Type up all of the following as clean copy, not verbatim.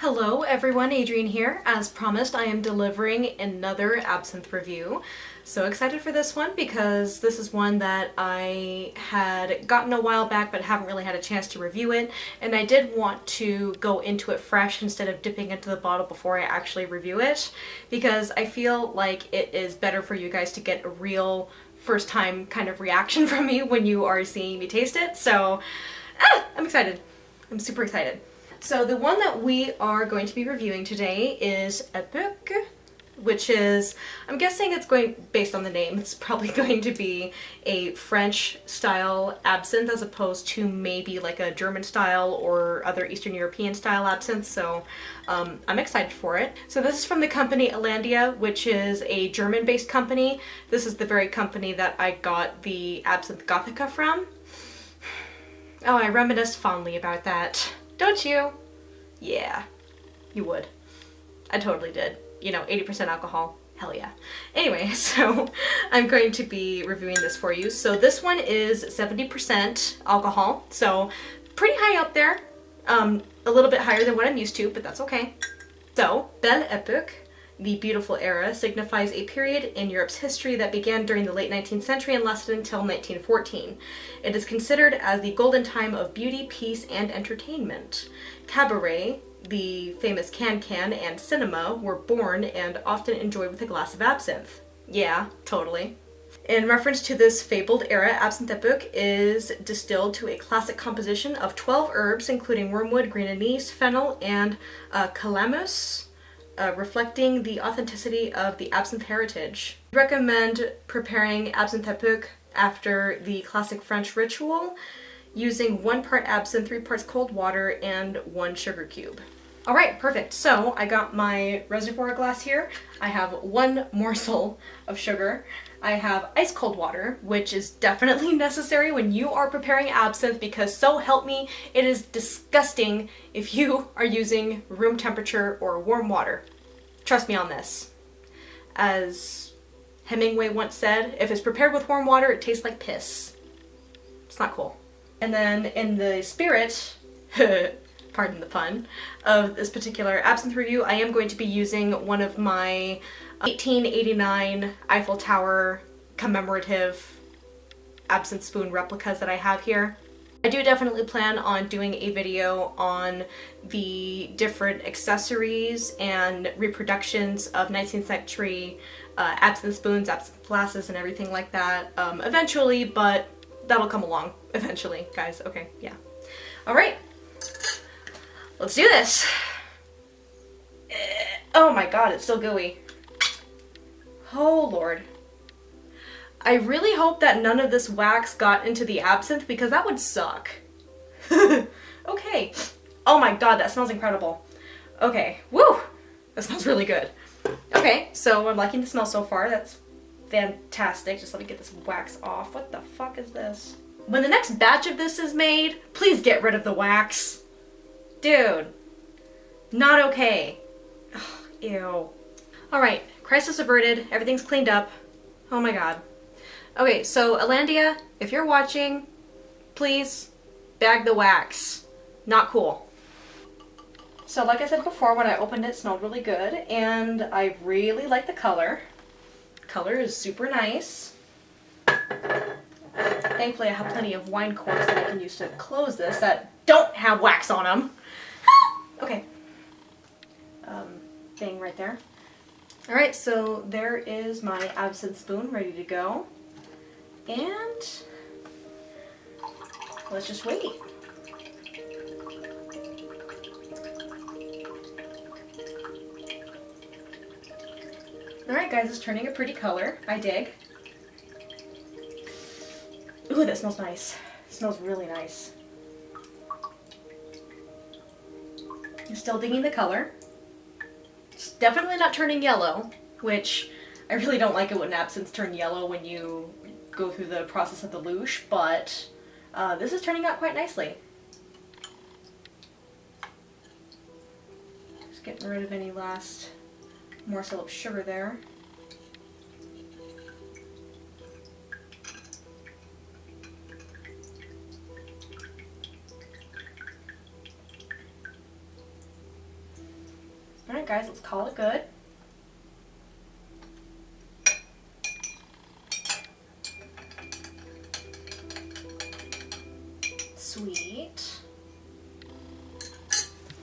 Hello everyone, Adrienne here. As promised, I am delivering another Absinthe review. So excited for this one because this is one that I had gotten a while back but haven't really had a chance to review it, and I did want to go into it fresh instead of dipping into the bottle before I actually review it, because I feel like it is better for you guys to get a real first time kind of reaction from me when you are seeing me taste it. So I'm excited. I'm super excited. So the one that we are going to be reviewing today is Époque, which is, I'm guessing it's going, based on the name, it's probably going to be a French style absinthe as opposed to maybe like a German style or other Eastern European style absinthe, so I'm excited for it. So this is from the company Alandia, which is a German based company. This is the very company that I got the Absinthe Gothica from. Oh, I reminisce fondly about that. Don't you? Yeah, you would. I totally did. You know, 80% alcohol. Hell yeah. Anyway, so I'm going to be reviewing this for you. So this one is 70% alcohol, so pretty high up there. A little bit higher than what I'm used to, but that's okay. So, Belle Époque, the beautiful era, signifies a period in Europe's history that began during the late 19th century and lasted until 1914. It is considered as the golden time of beauty, peace, and entertainment. Cabaret, the famous can-can, and cinema were born and often enjoyed with a glass of absinthe. Yeah, totally. In reference to this fabled era, Absinthe Époque is distilled to a classic composition of 12 herbs, including wormwood, green anise, fennel, and calamus, reflecting the authenticity of the absinthe heritage. I recommend preparing Absinthe Époque after the classic French ritual, using 1 part absinthe, 3 parts cold water, and 1 sugar cube. Alright, perfect. So I got my reservoir glass here. I have 1 morsel of sugar. I have ice cold water, which is definitely necessary when you are preparing absinthe, because so help me, it is disgusting if you are using room temperature or warm water. Trust me on this. As Hemingway once said, if it's prepared with warm water, it tastes like piss. It's not cool. And then in the spirit, pardon the pun, of this particular absinthe review, I am going to be using one of my 1889 Eiffel Tower commemorative absinthe spoon replicas that I have here. I do definitely plan on doing a video on the different accessories and reproductions of 19th century absinthe spoons, absinthe glasses, and everything like that eventually, but that'll come along eventually, guys. Okay, yeah. Alright, let's do this. Oh my god, it's still gooey. Oh lord. I really hope that none of this wax got into the absinthe, because that would suck. Okay. Oh my god, that smells incredible. Okay, woo! That smells really good. Okay, so I'm liking the smell so far. That's fantastic. Just let me get this wax off. What the fuck is this? When the next batch of this is made, please get rid of the wax. Dude. Not okay. Ugh, ew. Alright, crisis averted. Everything's cleaned up. Oh my god. Okay, so Alandia, if you're watching, please bag the wax. Not cool. So like I said before, when I opened it, it smelled really good, and I really like the color. Color is super nice. Thankfully I have plenty of wine corks that I can use to close this that don't have wax on them. Okay. Thing right there. Alright, so there is my absinthe spoon ready to go. And let's just wait. Alright guys, it's turning a pretty color. I dig. Ooh, that smells nice. It smells really nice. I'm still digging the color. It's definitely not turning yellow, which I really don't like it when absinthes turn yellow when you go through the process of the louche, but this is turning out quite nicely. Just getting rid of any last morsel of sugar there. guys, let's call it good. Sweet.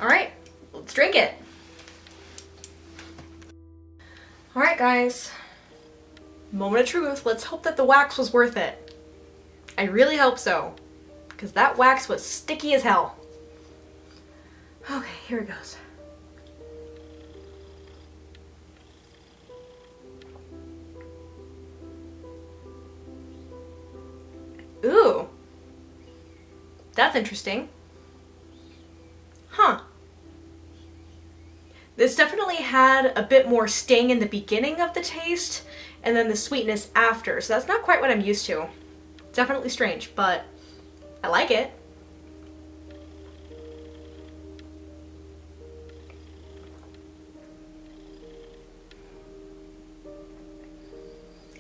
All right, let's drink it. All right, guys. Moment of truth. Let's hope that the wax was worth it. I really hope so, because that wax was sticky as hell. Okay, here it goes. Ooh. That's interesting. Huh. This definitely had a bit more sting in the beginning of the taste, and then the sweetness after, so that's not quite what I'm used to. Definitely strange, but I like it.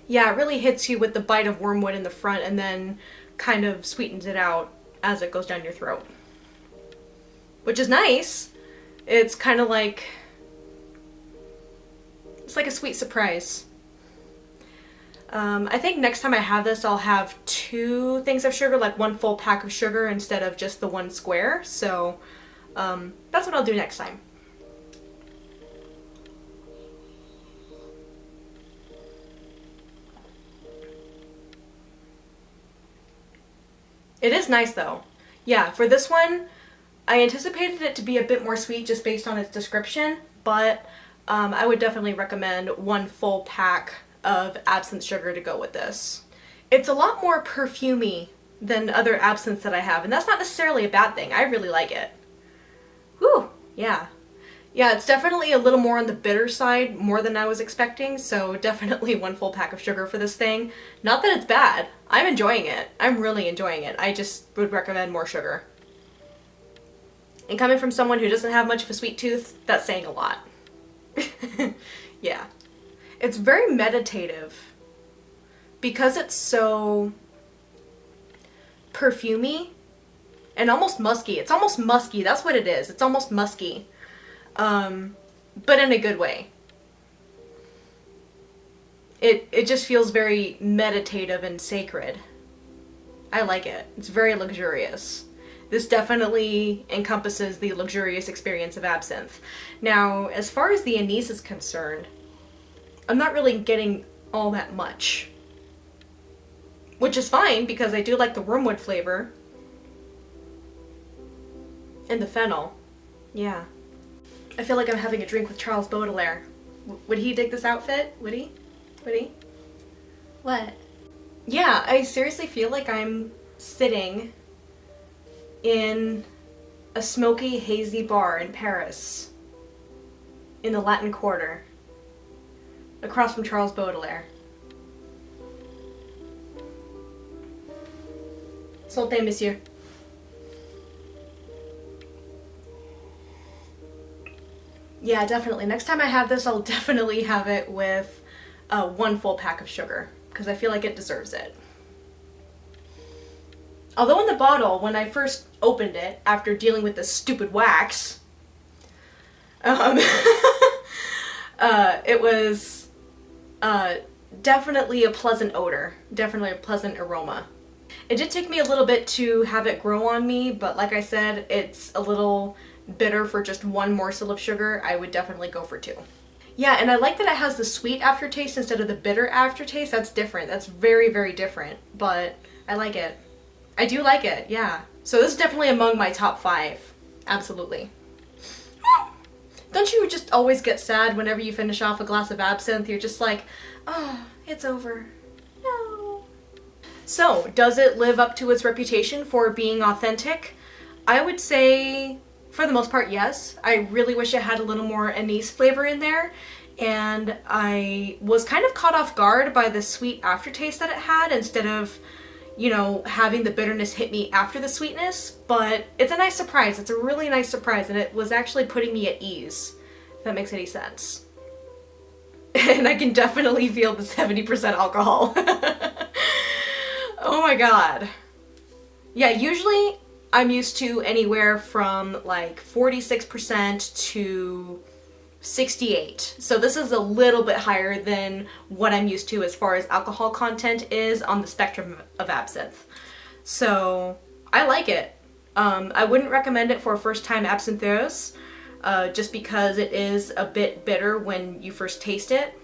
Yeah, it really hits you with the bite of wormwood in the front and then kind of sweetens it out as it goes down your throat. Which is nice. It's kind of like... it's like a sweet surprise. I think next time I have this, I'll have 2 things of sugar, like 1 full pack of sugar instead of just the 1 square. So that's what I'll do next time. It is nice though. Yeah, for this one, I anticipated it to be a bit more sweet just based on its description, but I would definitely recommend 1 full pack of absinthe sugar to go with this. It's a lot more perfumey than other absinthes that I have, and that's not necessarily a bad thing. I really like it. Whew, yeah. Yeah, it's definitely a little more on the bitter side, more than I was expecting, so definitely 1 full pack of sugar for this thing. Not that it's bad. I'm enjoying it. I'm really enjoying it. I just would recommend more sugar. And coming from someone who doesn't have much of a sweet tooth, that's saying a lot. Yeah. It's very meditative. Because it's so perfumey and almost musky. It's almost musky. That's what it is. It's almost musky. But in a good way. It just feels very meditative and sacred. I like it. It's very luxurious. This definitely encompasses the luxurious experience of absinthe. Now, as far as the anise is concerned, I'm not really getting all that much. Which is fine, because I do like the wormwood flavor. And the fennel. Yeah. I feel like I'm having a drink with Charles Baudelaire. Would he dig this outfit? Would he? Would he? What? Yeah, I seriously feel like I'm sitting in a smoky, hazy bar in Paris. In the Latin Quarter. Across from Charles Baudelaire. Santé, monsieur. Yeah, definitely. Next time I have this, I'll definitely have it with 1 full pack of sugar, because I feel like it deserves it. Although in the bottle, when I first opened it, after dealing with this stupid wax, it was definitely a pleasant odor, definitely a pleasant aroma. It did take me a little bit to have it grow on me, but like I said, it's a little bitter for just 1 morsel of sugar. I would definitely go for 2. Yeah, and I like that it has the sweet aftertaste instead of the bitter aftertaste. That's different. That's very, very different, but I like it. I do like it, yeah. So this is definitely among my top 5. Absolutely. Don't you just always get sad whenever you finish off a glass of absinthe? You're just like, oh, it's over. No. So, does it live up to its reputation for being authentic? I would say, for the most part, yes. I really wish it had a little more anise flavor in there, and I was kind of caught off guard by the sweet aftertaste that it had instead of, you know, having the bitterness hit me after the sweetness, but it's a nice surprise. It's a really nice surprise, and it was actually putting me at ease, if that makes any sense. And I can definitely feel the 70% alcohol. Oh my god. Yeah, usually I'm used to anywhere from like 46% to 68. So this is a little bit higher than what I'm used to as far as alcohol content is on the spectrum of absinthe. So I like it. I wouldn't recommend it for a first-time absintheuse, just because it is a bit bitter when you first taste it,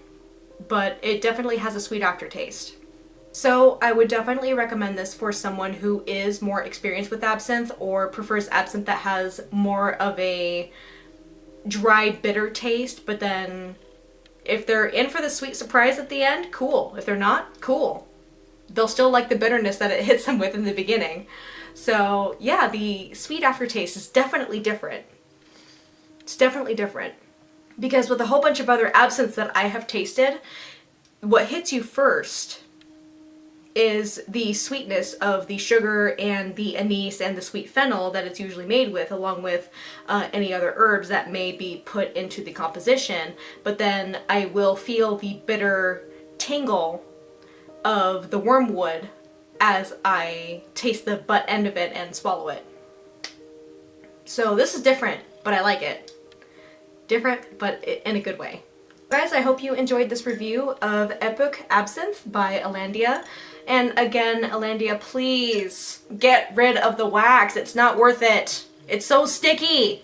but it definitely has a sweet aftertaste. So I would definitely recommend this for someone who is more experienced with absinthe or prefers absinthe that has more of a dry, bitter taste, but then if they're in for the sweet surprise at the end, cool. If they're not, cool. They'll still like the bitterness that it hits them with in the beginning. So yeah, the sweet aftertaste is definitely different. It's definitely different. Because with a whole bunch of other absinthes that I have tasted, what hits you first is the sweetness of the sugar and the anise and the sweet fennel that it's usually made with, along with any other herbs that may be put into the composition. But then I will feel the bitter tingle of the wormwood as I taste the butt end of it and swallow it. So this is different, but I like it. Different, but in a good way. Guys, I hope you enjoyed this review of Époque Absinthe by Alandia. And again, Alandia, please get rid of the wax. It's not worth it. It's so sticky.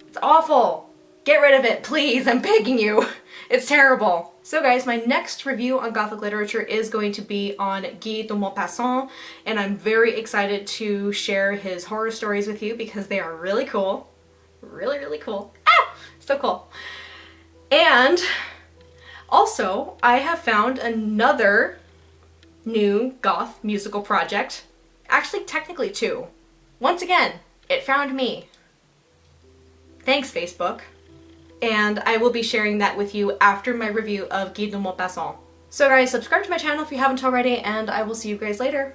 It's awful. Get rid of it, please. I'm begging you. It's terrible. So guys, my next review on Gothic literature is going to be on Guy de Maupassant, and I'm very excited to share his horror stories with you because they are really cool. Really, really cool. Ah! So cool. And also, I have found another new goth musical project. Actually, technically two. Once again, it found me. Thanks, Facebook. And I will be sharing that with you after my review of Guy de Maupassant. So guys, subscribe to my channel if you haven't already, and I will see you guys later.